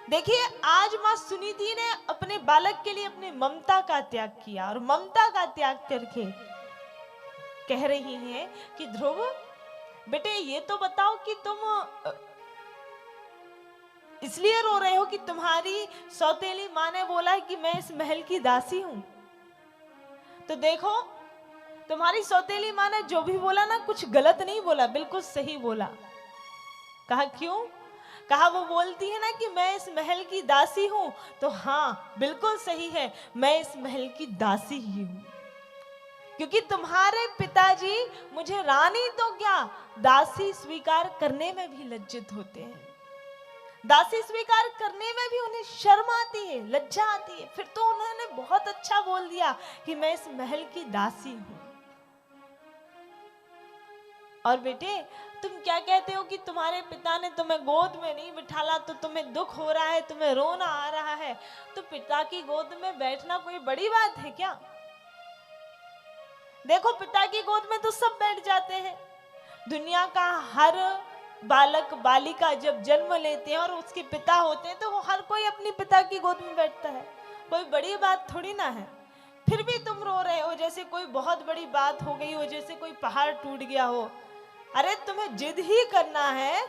देखिए, आज माँ सुनीति ने अपने बालक के लिए अपनी ममता का त्याग किया और ममता का त्याग करके कह रही हैं कि ध्रुव बेटे ये तो बताओ कि तुम इसलिए रो रहे हो कि तुम्हारी सौतेली माँ ने बोला है कि मैं इस महल की दासी हूं। तो देखो, तुम्हारी सौतेली माँ ने जो भी बोला ना, कुछ गलत नहीं बोला, बिल्कुल सही बोला। कहा क्यों? कहा वो बोलती है ना कि मैं इस महल की दासी हूं, तो हाँ बिल्कुल सही है, मैं इस महल की दासी ही हूं, क्योंकि तुम्हारे पिताजी मुझे रानी तो क्या दासी स्वीकार करने में भी लज्जित होते हैं। दासी स्वीकार करने में भी उन्हें शर्म आती है, लज्जा आती है। फिर तो उन्होंने बहुत अच्छा बोल दिया कि मैं इस महल की दासी हूं। और बेटे, तुम क्या कहते हो कि तुम्हारे पिता ने तुम्हें गोद में नहीं बिठाला तो तुम्हें दुख हो रहा है, तुम्हें रोना आ रहा है। तो पिता की गोद में बैठना कोई बड़ी बात है क्या? देखो, पिता की गोद में तो सब बैठ जाते हैं। दुनिया का हर बालक बालिका जब जन्म लेते हैं और उसके पिता होते हैं तो वो हर कोई अपनी पिता की गोद में बैठता है, कोई बड़ी बात थोड़ी ना है। फिर भी तुम रो रहे हो जैसे कोई बहुत बड़ी बात हो गई हो, जैसे कोई पहाड़ टूट गया हो। अरे तुम्हें जिद ही करना है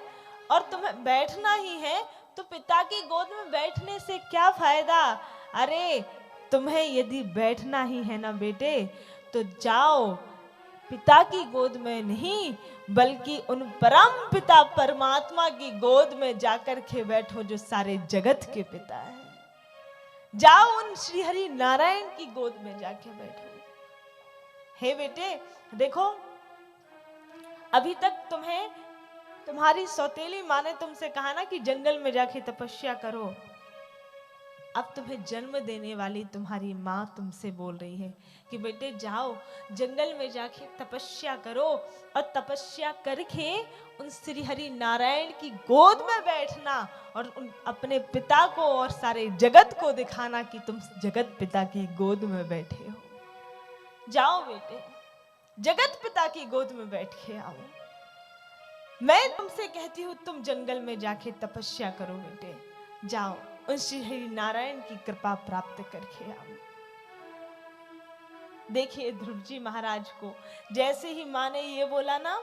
और तुम्हें बैठना ही है, तो पिता की गोद में बैठने से क्या फायदा? अरे तुम्हें यदि बैठना ही है ना बेटे, तो जाओ पिता की गोद में नहीं बल्कि उन परम पिता परमात्मा की गोद में जाकर के बैठो जो सारे जगत के पिता है। जाओ उन श्री हरि नारायण की गोद में जाके बैठो। हे बेटे देखो, अभी तक तुम्हें तुम्हारी सौतेली माँ ने तुमसे कहा ना कि जंगल में जाके तपस्या करो। अब तुम्हें जन्म देने वाली तुम्हारी माँ तुमसे बोल रही है कि बेटे जाओ जंगल में जाके तपस्या करो और तपस्या करके उन श्री हरि नारायण की गोद में बैठना और उन अपने पिता को और सारे जगत को दिखाना कि तुम जगत पिता की गोद में बैठे हो। जाओ बेटे, जगत पिता की गोद में बैठ के आओ। मैं तुमसे कहती हूँ तुम जंगल में जाके तपस्या करो बेटे, जाओ उन श्री हरि नारायण की कृपा प्राप्त करके आओ। देखिए ध्रुव जी महाराज को जैसे ही माँ ने ये बोला ना,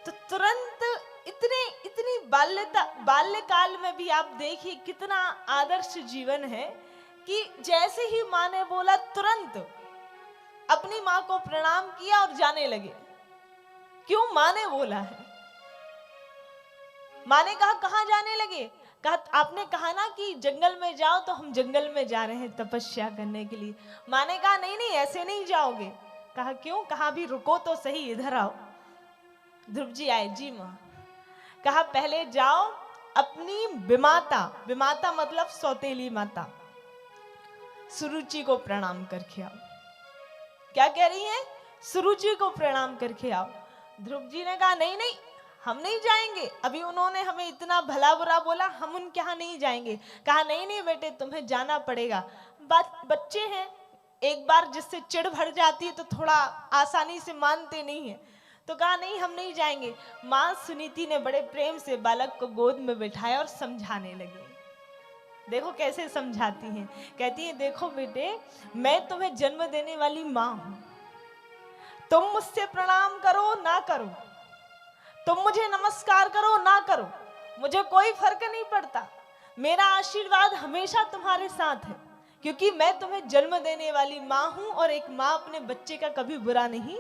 तो तुरंत इतनी बाल्यकाल में भी आप देखिए कितना आदर्श जीवन है कि जैसे ही माँ ने बोला तुरंत अपनी माँ को प्रणाम किया और जाने लगे। क्यों? माँ ने बोला है। माँ ने कहा कहाँ जाने लगे? कहा आपने कहा ना कि जंगल में जाओ, तो हम जंगल में जा रहे हैं तपस्या करने के लिए। माँ ने कहा नहीं नहीं ऐसे नहीं जाओगे। कहा क्यों? कहा भी रुको तो सही, इधर आओ। ध्रुव जी आए, जी माँ। कहा पहले जाओ अपनी विमाता, विमाता मतलब सौतेली माता सुरुचि को प्रणाम करके आओ। क्या कह रही है? सुरुचि को प्रणाम करके आओ। ध्रुव जी ने कहा नहीं नहीं हम नहीं जाएंगे, अभी उन्होंने हमें इतना भला बुरा बोला, हम उनके यहाँ नहीं जाएंगे। कहा नहीं नहीं बेटे तुम्हें जाना पड़ेगा, बच्चे हैं, एक बार जिससे चिढ़ भर जाती है तो थोड़ा आसानी से मानते नहीं है। तो कहा नहीं हम नहीं जाएंगे। माँ सुनीति ने बड़े प्रेम से बालक को गोद में बिठाया और समझाने लगी। देखो कैसे समझाती हैं। कहती है देखो बेटे, मैं तुम्हें जन्म देने वाली माँ हूं, तुम मुझसे प्रणाम करो ना करो, तुम मुझे नमस्कार करो ना करो, मुझे कोई फर्क नहीं पड़ता। मेरा आशीर्वाद हमेशा तुम्हारे साथ है, क्योंकि मैं तुम्हें जन्म देने वाली माँ हूं और एक माँ अपने बच्चे का कभी बुरा नहीं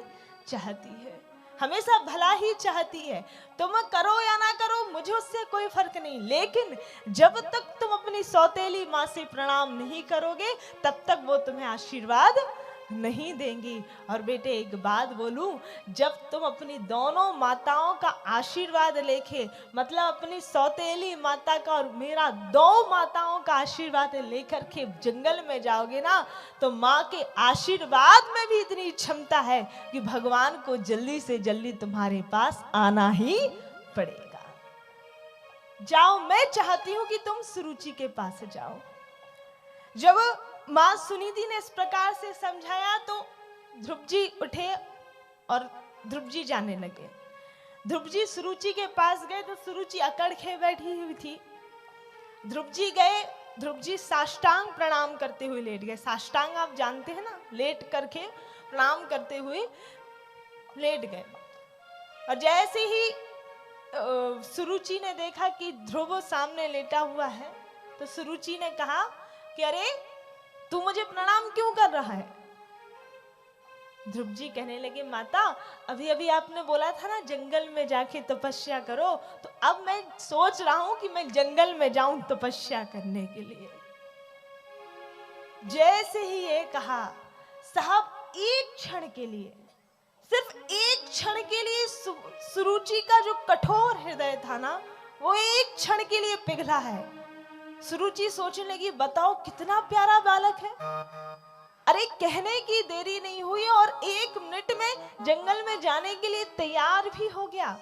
चाहती है, हमेशा भला ही चाहती है। तुम करो या ना करो मुझे उससे कोई फर्क नहीं, लेकिन जब तक तुम अपनी सौतेली माँ से प्रणाम नहीं करोगे तब तक वो तुम्हें आशीर्वाद नहीं देंगी। और बेटे एक बात बोलूं, जब तुम अपनी दोनों माताओं का आशीर्वाद लेके, मतलब अपनी सौतेली माता का और मेरा दो माताओं का आशीर्वाद लेकर के जंगल में जाओगे ना, तो माँ के आशीर्वाद में भी इतनी क्षमता है कि भगवान को जल्दी से जल्दी तुम्हारे पास आना ही पड़ेगा। जाओ, मैं चाहती हूं कि तुम सुरुचि के पास जाओ। जब माँ सुनीति ने इस प्रकार से समझाया तो ध्रुव जी उठे और ध्रुव जी जाने लगे। ध्रुव जी सुरुचि के पास गए तो सुरुचि अकड़ के बैठी हुई थी। ध्रुव जी गए, ध्रुव जी साष्टांग प्रणाम करते हुए लेट गए। साष्टांग आप जानते हैं ना, लेट करके प्रणाम करते हुए लेट गए। और जैसे ही सुरुचि ने देखा कि ध्रुव सामने लेटा हुआ है, तो सुरुचि ने कहा कि अरे तू मुझे प्रणाम क्यों कर रहा है? ध्रुव जी कहने लगे, माता अभी अभी आपने बोला था ना जंगल में जाके तपस्या करो, तो अब मैं सोच रहा हूं कि मैं जंगल में जाऊं तपस्या करने के लिए। जैसे ही ये कहा, साहब एक क्षण के लिए, सिर्फ एक क्षण के लिए सुरुचि का जो कठोर हृदय था ना, वो एक क्षण के लिए पिघला है। सुरुचि सोचने लगी, बताओ कितना प्यारा बालक है। अरे कहने की देरी नहीं हुई और 1 मिनट में जंगल में जाने के लिए तैयार भी हो गया।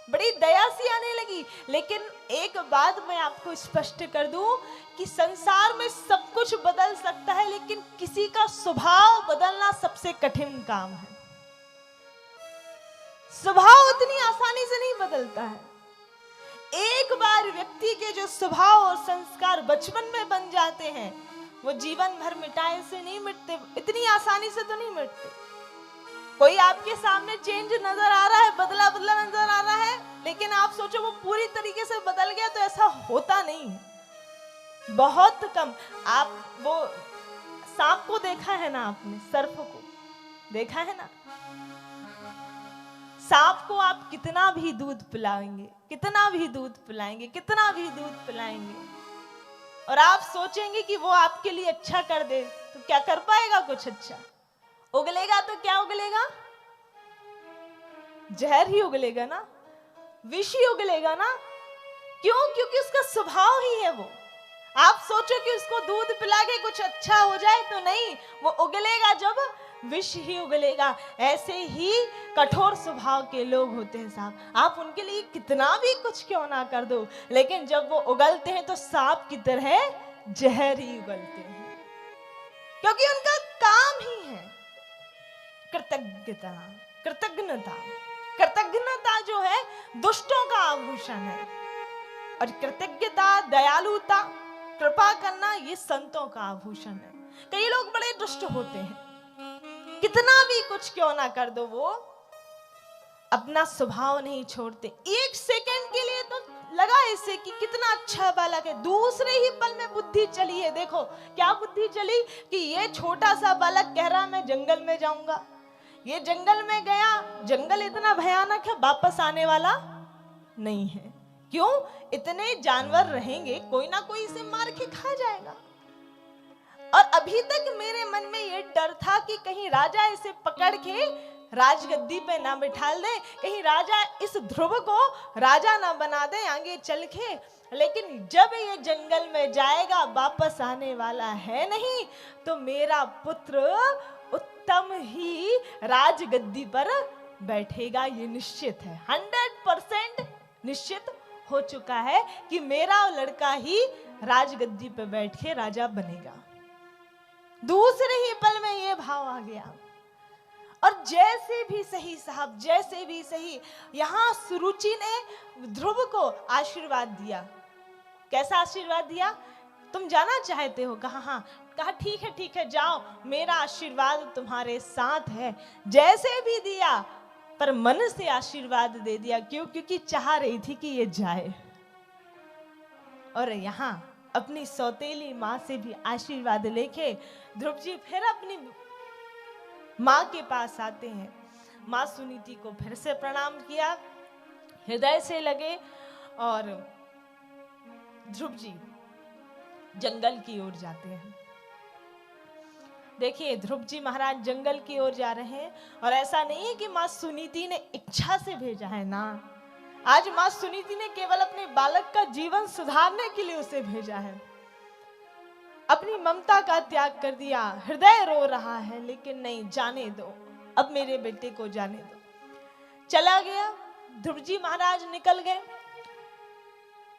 बड़ी दया सी आने लगी। लेकिन एक बात मैं आपको स्पष्ट कर दूं कि संसार में सब कुछ बदल सकता है, लेकिन किसी का स्वभाव बदलना सबसे कठिन काम है। स्वभाव उतनी आसानी से नहीं बदलता है। एक बार व्यक्ति के जो स्वभाव और संस्कार बचपन में बन जाते हैं, वो जीवन भर मिटाए से नहीं मिटते, इतनी आसानी से तो नहीं मिटते। कोई आपके सामने चेंज नजर आ रहा है, बदला बदला नजर आ रहा है, लेकिन आप सोचो वो पूरी तरीके से बदल गया, तो ऐसा होता नहीं है। बहुत कम। आप वो सांप को देखा है ना आपने, सर्प को देखा है ना? सांप को आप कितना भी दूध पिलाएंगे, कितना भी दूध पिलाएंगे, कितना भी दूध पिलाएंगे, और आप सोचेंगे कि वो आपके लिए अच्छा कर दे, तो क्या कर पाएगा कुछ अच्छा? उगलेगा तो क्या उगलेगा? जहर ही उगलेगा ना, विष ही उगलेगा ना। क्यों? क्योंकि उसका स्वभाव ही है वो। आप सोचो कि उसको दूध पिला के कुछ अच्छा हो जाए, तो नहीं, वो उगलेगा जब विष ही उगलेगा। ऐसे ही कठोर स्वभाव के लोग होते हैं साहब। आप उनके लिए कितना भी कुछ क्यों ना कर दो, लेकिन जब वो उगलते हैं तो सांप की तरह जहर ही उगलते हैं, क्योंकि उनका काम ही है कृतज्ञता। कृतज्ञता, कृतज्ञता जो है दुष्टों का आभूषण है, और कृतज्ञता, दयालुता, कृपा करना, ये संतों का आभूषण है। कई लोग बड़े दुष्ट होते हैं, कितना भी कुछ क्यों ना कर दो, वो अपना स्वभाव नहीं छोड़ते। 1 सेकंड के लिए तो लगा इसे कि कितना अच्छा बालक है, दूसरे ही पल में बुद्धि चली है। देखो क्या बुद्धि चली कि ये छोटा सा बालक कह रहा मैं जंगल में जाऊंगा। ये जंगल में गया, जंगल इतना भयानक है, वापस आने वाला नहीं है। क्यों? इतने जानवर रहेंगे, कोई ना कोई इसे मार के खा जाएगा। और अभी तक मेरे मन में ये डर था कि कहीं राजा इसे पकड़ के राजगद्दी पे ना बिठा दे, कहीं राजा इस ध्रुव को राजा ना बना दे आगे चल के। लेकिन जब ये जंगल में जाएगा, वापस आने वाला है नहीं, तो मेरा पुत्र उत्तम ही राजगद्दी पर बैठेगा। ये निश्चित है, 100% निश्चित हो चुका है कि मेरा लड़का ही राजगद्दी पे बैठ के राजा बनेगा। दूसरे ही पल में ये भाव आ गया। और जैसे भी सही साहब, जैसे भी सही, यहां सुरुचि ने ध्रुव को आशीर्वाद दिया। कैसा आशीर्वाद दिया? तुम जाना चाहते हो? कहा हाँ। कहा ठीक है, ठीक है, जाओ, मेरा आशीर्वाद तुम्हारे साथ है। जैसे भी दिया, पर मन से आशीर्वाद दे दिया। क्यों? क्योंकि चाह रही थी कि ये जाए। और यहां अपनी सौतेली माँ से भी आशीर्वाद लेके ध्रुव जी फिर अपनी माँ के पास आते हैं। माँ सुनीति को फिर से प्रणाम किया, हृदय से लगे, और ध्रुव जी जंगल की ओर जाते हैं। देखिए ध्रुव जी महाराज जंगल की ओर जा रहे हैं, और ऐसा नहीं है कि माँ सुनीति ने इच्छा से भेजा है ना। आज माँ सुनीति ने केवल अपने बालक का जीवन सुधारने के लिए उसे भेजा है। अपनी ममता का त्याग कर दिया, हृदय रो रहा है, लेकिन नहीं, जाने दो, अब मेरे बेटे को जाने दो। चला गया। ध्रुव जी महाराज निकल गए,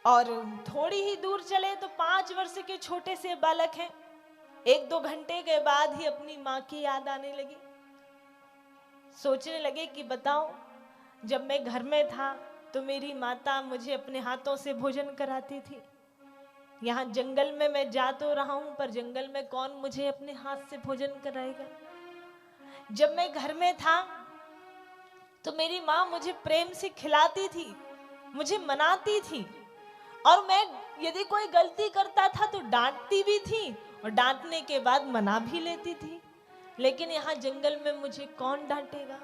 और थोड़ी ही दूर चले तो 5 वर्ष के छोटे से बालक हैं। 1-2 घंटे के बाद ही अपनी माँ की याद आने लगी। सोचने लगे कि बताओ, जब मैं घर में था तो मेरी माता मुझे अपने हाथों से भोजन कराती थी, यहाँ जंगल में मैं जा तो रहा हूं, पर जंगल में कौन मुझे अपने हाथ से भोजन कराएगा। जब मैं घर में था तो मेरी माँ मुझे प्रेम से खिलाती थी, मुझे मनाती थी, और मैं यदि कोई गलती करता था तो डांटती भी थी और डांटने के बाद मना भी लेती थी। लेकिन यहाँ जंगल में मुझे कौन डांटेगा,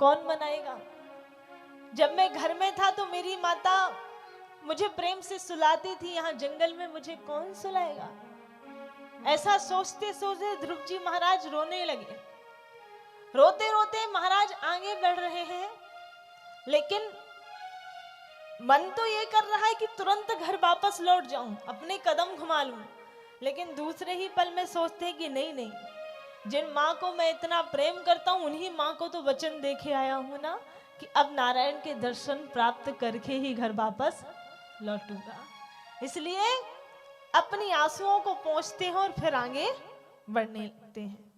कौन मनाएगा। जब मैं घर में था तो मेरी माता मुझे प्रेम से सुलाती थी, यहाँ जंगल में मुझे कौन सुलाएगा। ऐसा सोचते सोचते ध्रुव जी महाराज रोने लगे। रोते रोते महाराज आगे बढ़ रहे हैं, लेकिन मन तो ये कर रहा है कि तुरंत घर वापस लौट जाऊं, अपने कदम घुमा लूं। लेकिन दूसरे ही पल में सोचते हैं कि नहीं नहीं, जिन माँ को मैं इतना प्रेम करता हूं उन्हीं माँ को तो वचन देके आया हूं ना कि अब नारायण के दर्शन प्राप्त करके ही घर वापस लौटूंगा। इसलिए अपनी आंसुओं को पोंछते हैं और फिर आगे बढ़ने लगते हैं।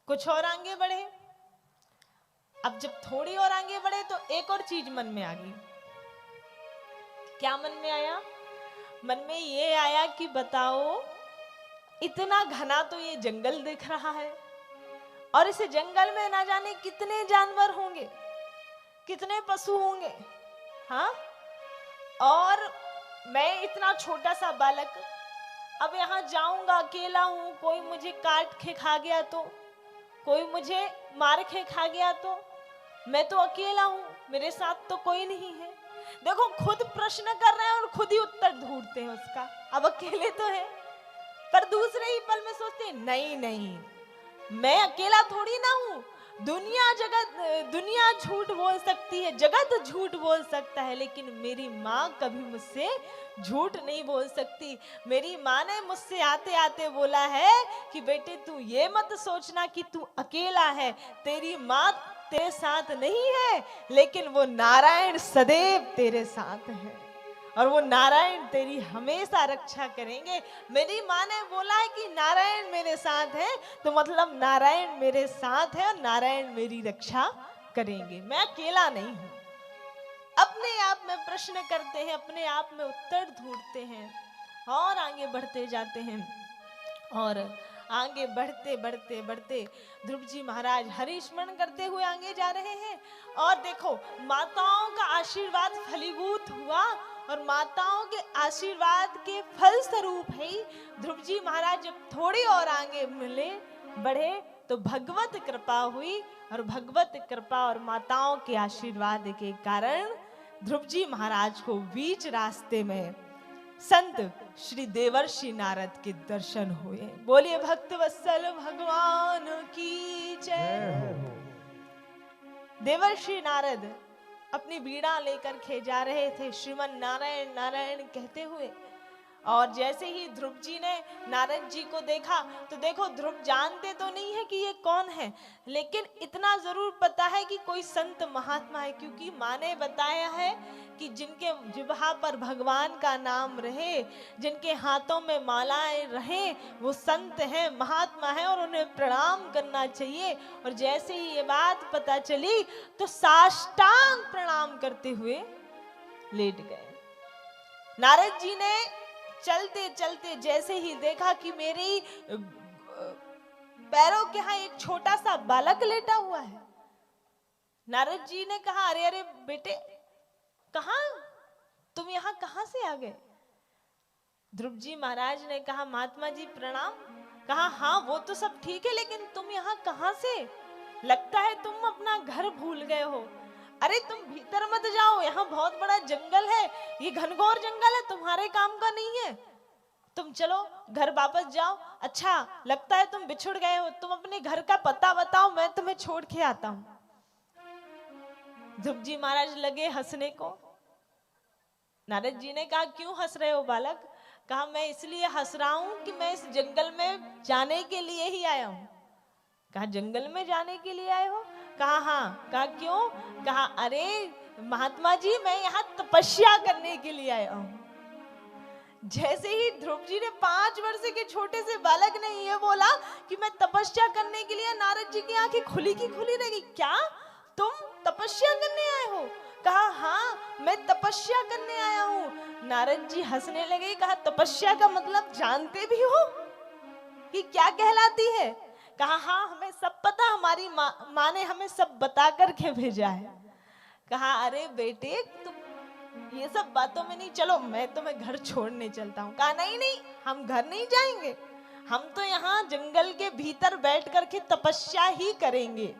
कुछ और आगे बढ़े। अब जब थोड़ी और आगे बढ़े तो एक और चीज मन में आ गई। क्या मन में आया? मन में ये आया कि बताओ, इतना घना तो ये जंगल दिख रहा है और इस जंगल में ना जाने कितने जानवर होंगे, कितने पशु होंगे, हाँ। और मैं इतना छोटा सा बालक, अब यहाँ जाऊंगा, अकेला हूं, कोई मुझे काट के खा गया तो, कोई मुझे मार के खा गया तो, मैं तो अकेला हूं, मेरे साथ तो कोई नहीं है। देखो, खुद प्रश्न कर रहे हैं और खुद ही उत्तर ढूंढते हैं उसका। अब अकेले तो है, पर दूसरे ही पल में सोचते हैं नहीं नहीं, मैं अकेला थोड़ी ना हूं। दुनिया झूठ बोल सकती है, जगत झूठ बोल सकता है, लेकिन मेरी माँ कभी मुझसे झूठ नहीं बोल सकती। मेरी माँ ने मुझसे आते आते बोला है कि बेटे तू ये मत सोचना कि तू अकेला है, तेरी माँ तेरे साथ नहीं है, लेकिन वो नारायण सदैव तेरे साथ है और वो नारायण तेरी हमेशा रक्षा करेंगे। मेरी माँ ने बोला है कि नारायण मेरे साथ है, तो मतलब नारायण मेरे साथ है और नारायण मेरी रक्षा करेंगे, मैं अकेला नहीं हूं। अपने आप में प्रश्न करते हैं, अपने आप में उत्तर ढूंढते हैं और आगे बढ़ते जाते हैं। और आगे बढ़ते बढ़ते बढ़ते ध्रुव जी महाराज हरि स्मरण करते हुए आगे जा रहे हैं। और देखो, माताओं का आशीर्वाद फलीभूत हुआ और माताओं के आशीर्वाद के फल स्वरूप ही ध्रुव जी महाराज जब थोड़ी और आगे मिले बढ़े तो भगवत कृपा हुई, और भगवत कृपा और माताओं के आशीर्वाद के कारण ध्रुव जी महाराज को बीच रास्ते में संत श्री देवर्षि नारद के दर्शन हुए। बोलिए भक्त वत्सल भगवान की जय। देवर्षि नारद अपनी बीड़ा लेकर के जा रहे थे श्रीमन नारायण नारायण कहते हुए, और जैसे ही ध्रुव जी ने नारद जी को देखा तो देखो, ध्रुव जानते तो नहीं है कि ये कौन है, लेकिन इतना जरूर पता है कि कोई संत महात्मा है, क्योंकि माँ ने बताया है कि जिनके जिह्वा पर भगवान का नाम रहे, जिनके हाथों में मालाएं रहे, वो संत हैं, महात्मा हैं और उन्हें प्रणाम करना चाहिए। और जैसे ही ये बात पता चली तो साष्टांग प्रणाम करते हुए लेट गए। नारद जी ने चलते चलते जैसे ही देखा कि मेरी पैरों के यहाँ एक छोटा सा बालक लेटा हुआ है, नारद जी ने कहा, अरे अरे बेटे, कहाँ तुम यहाँ कहाँ से आ गए? ध्रुव जी महाराज ने कहा, महात्मा जी प्रणाम। कहा, हाँ वो तो सब ठीक है, लेकिन तुम यहाँ कहाँ से? लगता है तुम अपना घर भूल गए हो। अरे तुम भीतर मत जाओ, यहाँ बहुत बड़ा जंगल है, ये घनघोर जंगल है, तुम्हारे काम का नहीं है, तुम चलो घर वापस जाओ। अच्छा लगता है तुम बिछुड़ गए हो, तुम अपने घर का पता बताओ, मैं तुम्हें छोड़ के आता हूं। ध्रुव जी महाराज लगे हंसने को। नारद जी ने कहा, क्यों हंस रहे हो बालक? कहा, मैं इसलिए हंस रहा हूं कि मैं इस जंगल में जाने के लिए ही आया हूं। कहा, जंगल में जाने के लिए आए हो? कहा, हाँ। कहा, क्यों? कहा, अरे महात्मा जी, मैं यहाँ तपस्या करने के लिए आया हूं। जैसे ही ध्रुव जी ने 5 वर्ष के छोटे से बालक ने ये बोला कि मैं तपस्या करने के लिए, नारद जी की आंखें खुली की खुली रह गई। क्या तुम तपस्या करने आए हो? कहा हाँ मैं तपस्या करने आया हूँ। नारद जी हंसने लगे, कहा तपस्या का मतलब जानते भी हो कि क्या कहलाती है? कहा हाँ हमें सब पता, हमारी माँ ने हमें सब बता करके भेजा है। कहा अरे बेटे तुम ये सब बातों में नहीं, चलो मैं तुम्हें घर छोड़ने चलता हूँ। कहा नहीं नहीं हम घर नहीं जाएंगे, हम तो यहाँ जंगल के भीतर बैठ करके तपस्या ही करेंगे।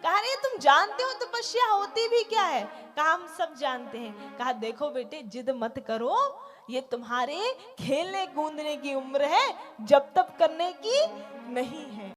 कहा नहीं तुम जानते हो तपस्या होती भी क्या है? कहा हम सब जानते हैं। कहा देखो बेटे जिद मत करो, ये तुम्हारे खेलने कूदने की उम्र है, जब तब करने की नहीं है।